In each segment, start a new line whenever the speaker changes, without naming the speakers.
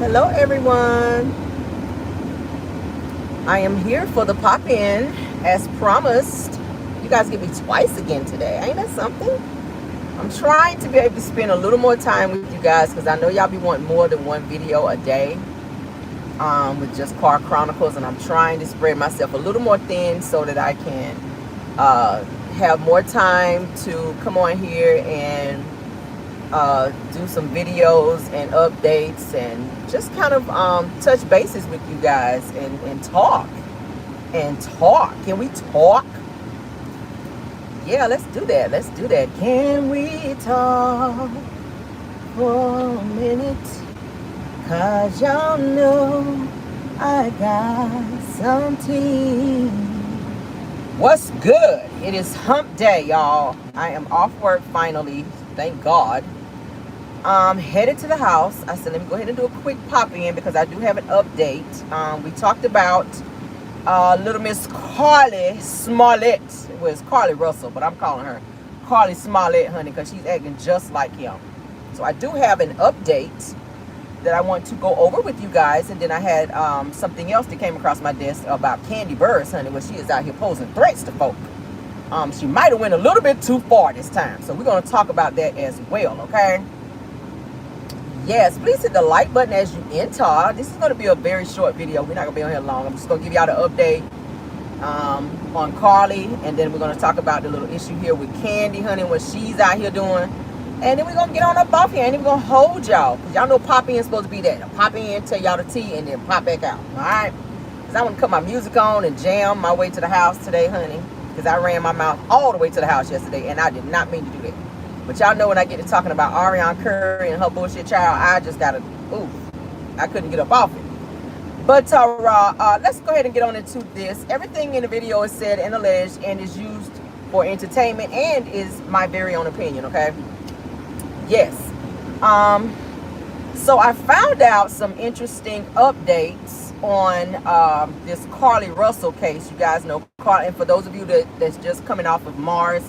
Hello everyone. I am here for the pop-in as promised. You guys get me twice again today. Ain't that something? I'm trying to be able to spend a little more time with you guys because I know y'all be wanting more than one video a day with just car chronicles, and I'm trying to spread myself a little more thin so that I can have more time to come on here and do some videos and updates and just kind of touch bases with you guys and talk. Can we talk? Yeah, let's do that. Can we talk for a minute? Cause y'all know I got something. What's good? It is hump day, y'all. I am off work finally, thank God. Headed to the house. I said, let me go ahead and do a quick pop-in because I do have an update. We talked about little Miss Carlee Smollett. Well, it's Carlee Russell, but I'm calling her Carlee Smollett, honey, because she's acting just like him. So I do have an update that I want to go over with you guys. And then I had something else that came across my desk about Kandi Burrus, honey, where she is out here posing threats to folk. She might have went a little bit too far this time. So we're going to talk about that as well, okay? Yes, please hit the like button as you enter. This is going to be a very short video. We're not going to be on here long. I'm just going to give y'all the update on Carlee. And then we're going to talk about the little issue here with Kandi, honey, what she's out here doing. And then we're going to get on up off here. Ain't even going to hold y'all. Because y'all know pop-in is supposed to be that. Pop in, tell y'all the tea, and then pop back out. All right? Because I want to cut my music on and jam my way to the house today, honey. Because I ran my mouth all the way to the house yesterday. And I did not mean to do that. But y'all know when I get to talking about Ariana Curry and her bullshit child, I just got to, oof, I couldn't get up off it. But let's go ahead and get on into this. Everything in the video is said and alleged and is used for entertainment and is my very own opinion, okay? Yes. So I found out some interesting updates on this Carlee Russell case. You guys know Carlee, and for those of you that's just coming off of Mars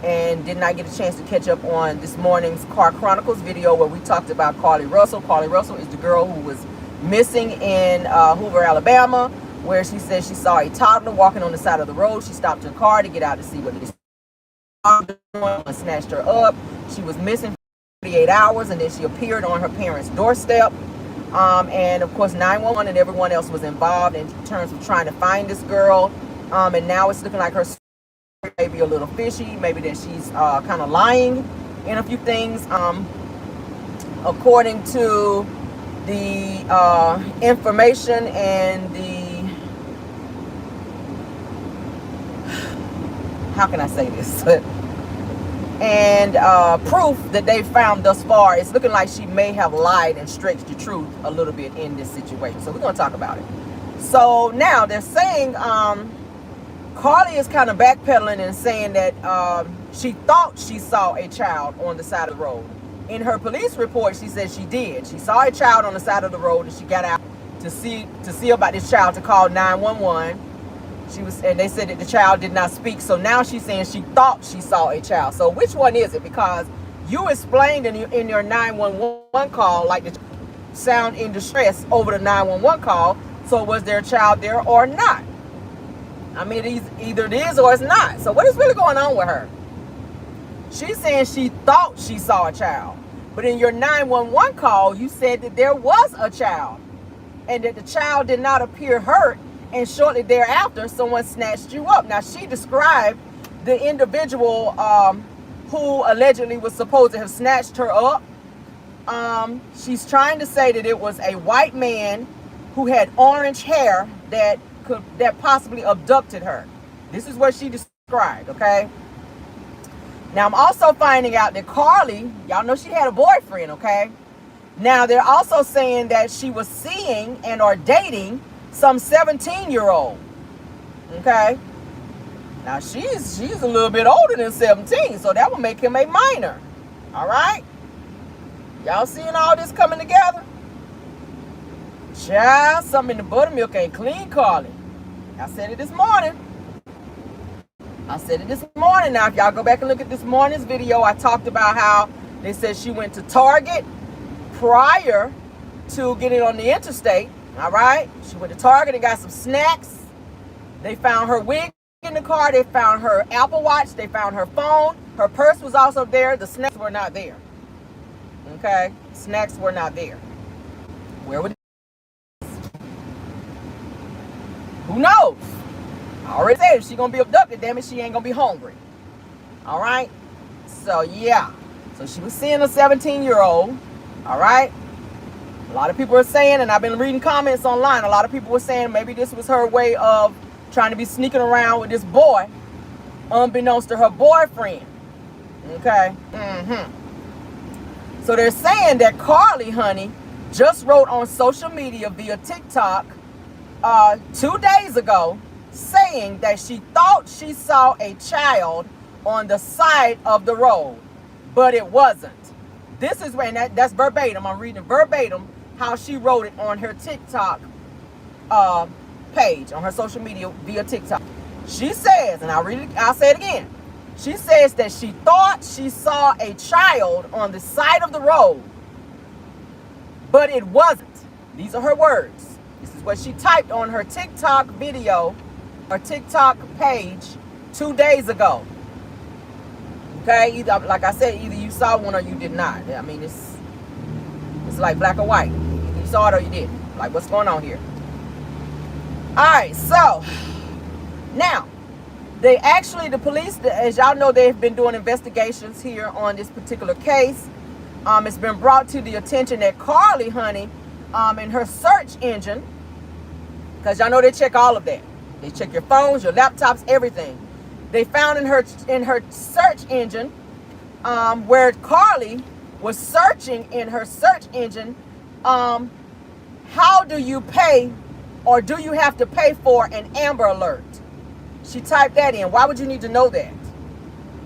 and did not get a chance to catch up on this morning's Car Chronicles video where we talked about Carlee Russell. Carlee Russell is the girl who was missing in Hoover, Alabama, where she said she saw a toddler walking on the side of the road. She stopped her car to get out to see what this toddler was doing, snatched her up. She was missing for 48 hours, and then she appeared on her parents' doorstep. And of course 911 and everyone else was involved in terms of trying to find this girl. And now it's looking like her maybe a little fishy, maybe that she's kind of lying in a few things. According to the information and the, how can I say this? And proof that they found thus far, it's looking like she may have lied and stretched the truth a little bit in this situation. So we're going to talk about it. So now they're saying Carlee is kind of backpedaling and saying that she thought she saw a child on the side of the road. In her police report, she said she did. She saw a child on the side of the road, and she got out to see about this child to call 911. And they said that the child did not speak. So now she's saying she thought she saw a child. So which one is it? Because you explained in your 911 call like the sound in distress over the 911 call. So was there a child there or not? I mean, either it is or it's not. So what is really going on with her? She's saying she thought she saw a child. But in your 911 call, you said that there was a child. And that the child did not appear hurt. And shortly thereafter, someone snatched you up. Now, she described the individual who allegedly was supposed to have snatched her up. She's trying to say that it was a white man who had orange hair that possibly abducted her. This is what she described, okay? Now, I'm also finding out that Carlee, y'all know she had a boyfriend, okay? Now, they're also saying that she was seeing and or dating some 17-year-old, okay? Now, she's a little bit older than 17, so that would make him a minor, all right? Y'all seeing all this coming together? Child, something in the buttermilk ain't clean, Carlee. I said it this morning. Now, if y'all go back and look at this morning's video, I talked about how they said she went to Target prior to getting on the interstate. All right. She went to Target and got some snacks. They found her wig in the car. They found her Apple Watch. They found her phone. Her purse was also there. The snacks were not there. Okay. Snacks were not there. Where would who knows? I already said if she's going to be abducted, damn it, she ain't going to be hungry. All right? So, yeah. So, she was seeing a 17-year-old. All right? A lot of people are saying, and I've been reading comments online, a lot of people were saying maybe this was her way of trying to be sneaking around with this boy, unbeknownst to her boyfriend. Okay? So, they're saying that Carlee, honey, just wrote on social media via TikTok 2 days ago saying that she thought she saw a child on the side of the road, but it wasn't. This is when that's verbatim. I'm reading verbatim how she wrote it on her TikTok page, on her social media via TikTok. She says, and I'll say it again. She says that she thought she saw a child on the side of the road, but it wasn't. These are her words. This is what she typed on her TikTok video, her TikTok page 2 days ago. Okay, either, like I said, either you saw one or you did not. I mean, it's like black or white. Either you saw it or you didn't. Like, what's going on here? All right, so now the police, as y'all know, they've been doing investigations here on this particular case. It's been brought to the attention that Carlee, honey, in her search engine, because y'all know they check all of that. They check your phones, your laptops, everything. They found in her search engine, where Carlee was searching in her search engine, how do you pay, or do you have to pay for an Amber Alert? She typed that in. Why would you need to know that?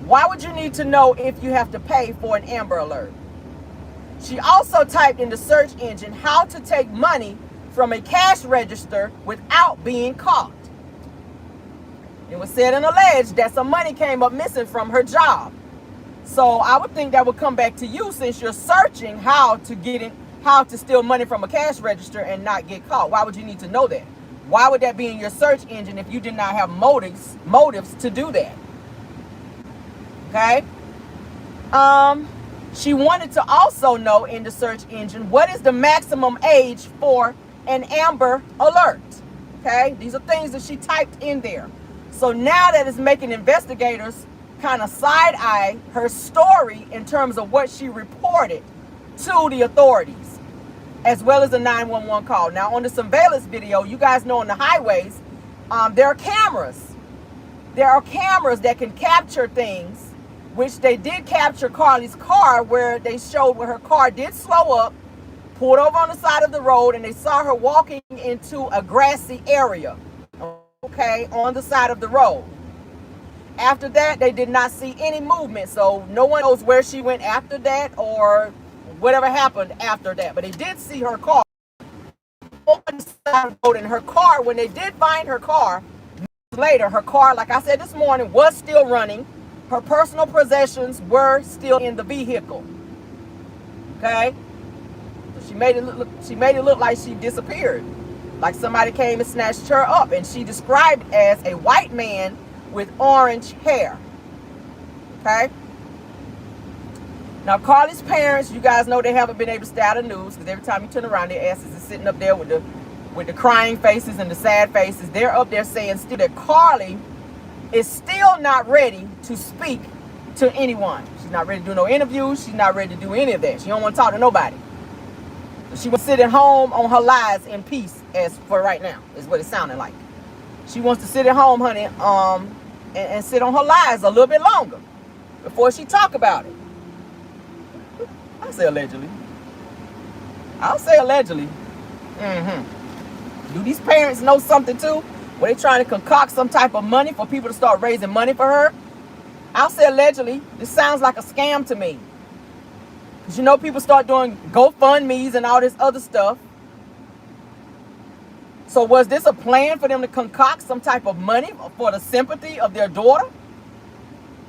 Why would you need to know if you have to pay for an Amber Alert? She also typed in the search engine how to take money from a cash register without being caught. It was said and alleged that some money came up missing from her job. So I would think that would come back to you, since you're searching how to steal money from a cash register and not get caught. Why would you need to know that? Why would that be in your search engine if you did not have motives to do that? Okay? She wanted to also know in the search engine, what is the maximum age for an Amber Alert? Okay? These are things that she typed in there. So now that is making investigators kind of side-eye her story in terms of what she reported to the authorities, as well as a 911 call. Now, on the surveillance video, you guys know on the highways, there are cameras. There are cameras that can capture things, which they did capture Carlee's car, where they showed where her car did slow up, pulled over on the side of the road, and they saw her walking into a grassy area, okay, on the side of the road. After that, they did not see any movement, so no one knows where she went after that or whatever happened after that. But they did see her car on the side of the road, and her car, when they did find her car later, her car, like I said this morning, was still running. Her personal possessions were still in the vehicle. Okay? So she made it look like she disappeared, like somebody came and snatched her up, and she described as a white man with orange hair. Okay? Now, Carlee's parents, you guys know they haven't been able to stay out of news, because every time you turn around, their asses is sitting up there with the crying faces and the sad faces. They're up there saying still that Carlee is still not ready to speak to anyone. She's not ready to do no interviews. She's not ready to do any of that. She don't want to talk to nobody. She was sitting home on her lies in peace, as for right now, is what it sounded like. She wants to sit at home, honey, and sit on her lies a little bit longer before she talk about it. I'll say allegedly. Do these parents know something too? Were they trying to concoct some type of money for people to start raising money for her? I'll say allegedly. This sounds like a scam to me. Because you know people start doing GoFundMes and all this other stuff. So was this a plan for them to concoct some type of money for the sympathy of their daughter?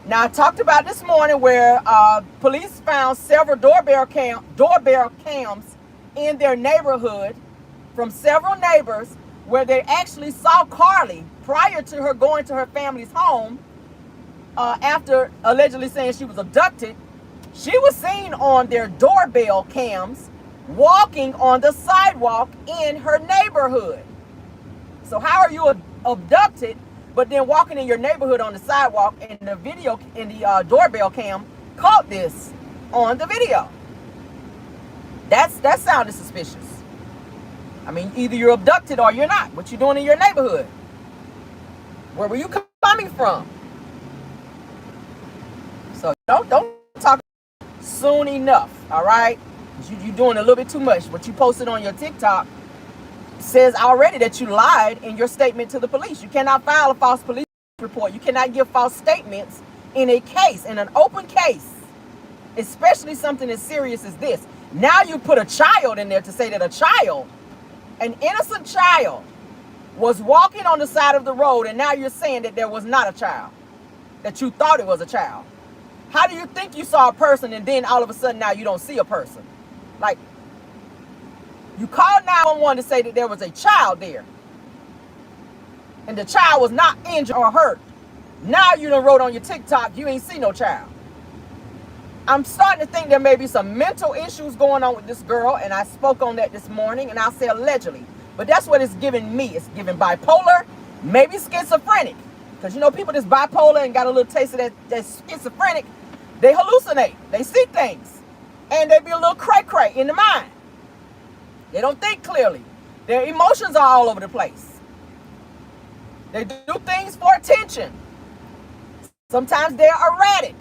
Now, I talked about this morning where police found several doorbell cams in their neighborhood from several neighbors where they actually saw Carlee prior to her going to her family's home after allegedly saying she was abducted. She was seen on their doorbell cams walking on the sidewalk in her neighborhood. So how are you abducted, but then walking in your neighborhood on the sidewalk, and the video in the doorbell cam caught this on the video? That sounded suspicious. I mean, either you're abducted or you're not. What you doing in your neighborhood? Where were you coming from? So don't talk soon enough, all right? You doing a little bit too much. What you posted on your TikTok says already that you lied in your statement to the police. You cannot file a false police report. You cannot give false statements in a case, in an open case, especially something as serious as this. Now you put a child in there to say that a child, an innocent child, was walking on the side of the road, and now you're saying that there was not a child, that you thought it was a child. How do you think you saw a person and then all of a sudden now you don't see a person? Like, you called 911 to say that there was a child there, and the child was not injured or hurt. Now you done wrote on your TikTok you ain't see no child. I'm starting to think there may be some mental issues going on with this girl, and I spoke on that this morning, and I say allegedly. But that's what it's giving me. It's giving bipolar, maybe schizophrenic. Because you know people that's bipolar and got a little taste of that schizophrenic, they hallucinate. They see things. And they be a little cray-cray in the mind. They don't think clearly. Their emotions are all over the place. They do things for attention. Sometimes they're erratic.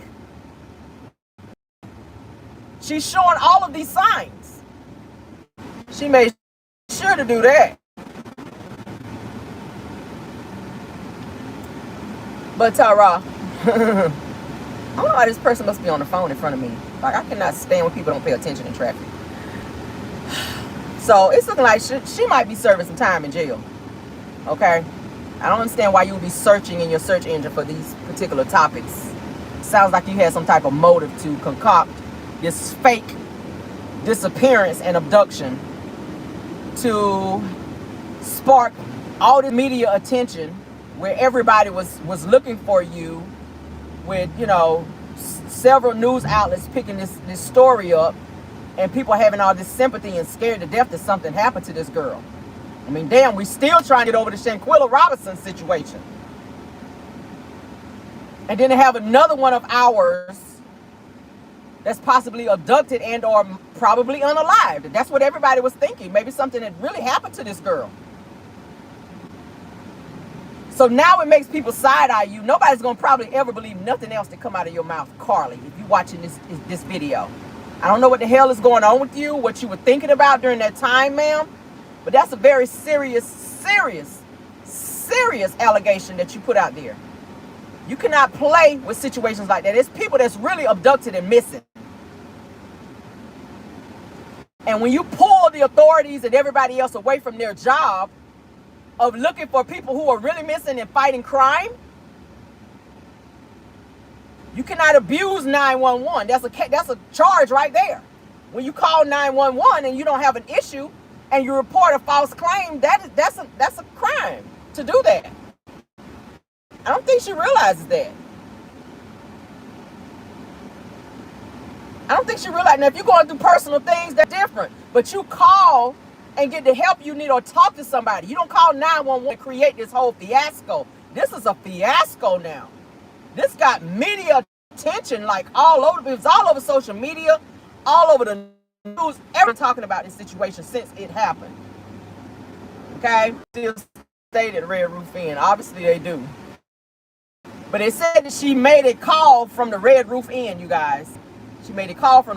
She's showing all of these signs. She made sure to do that. But Tara, I don't know why this person must be on the phone in front of me. Like, I cannot stand when people don't pay attention in traffic. So it's looking like she might be serving some time in jail. Okay? I don't understand why you would be searching in your search engine for these particular topics. Sounds like you had some type of motive to concoct this fake disappearance and abduction to spark all the media attention, where everybody was looking for you, with, you know, several news outlets picking this story up, and people having all this sympathy and scared to death that something happened to this girl. I mean, damn, we still trying to get over the Shanquilla Robinson situation. And then to have another one of ours that's possibly abducted and or probably unalived. That's what everybody was thinking. Maybe something had really happened to this girl. So now it makes people side-eye you. Nobody's going to probably ever believe nothing else that come out of your mouth, Carlee, if you're watching this video. I don't know what the hell is going on with you, what you were thinking about during that time, ma'am. But that's a very serious allegation that you put out there. You cannot play with situations like that. There's people that's really abducted and missing. And when you pull the authorities and everybody else away from their job of looking for people who are really missing and fighting crime, you cannot abuse 911. That's a charge right there. When you call 911 and you don't have an issue and you report a false claim, that's a crime to do that. I don't think she realizes that. I don't think she realizes. Now, if you're going through personal things, that's different. But you call and get the help you need or talk to somebody. You don't call 911 to create this whole fiasco. This is a fiasco now. This got media attention, like all over. It was all over social media, all over the news. Everyone talking about this situation since it happened. Okay? Still stayed at Red Roof Inn. Obviously, they do. But they said that she made a call from the Red Roof Inn, you guys. She made a call from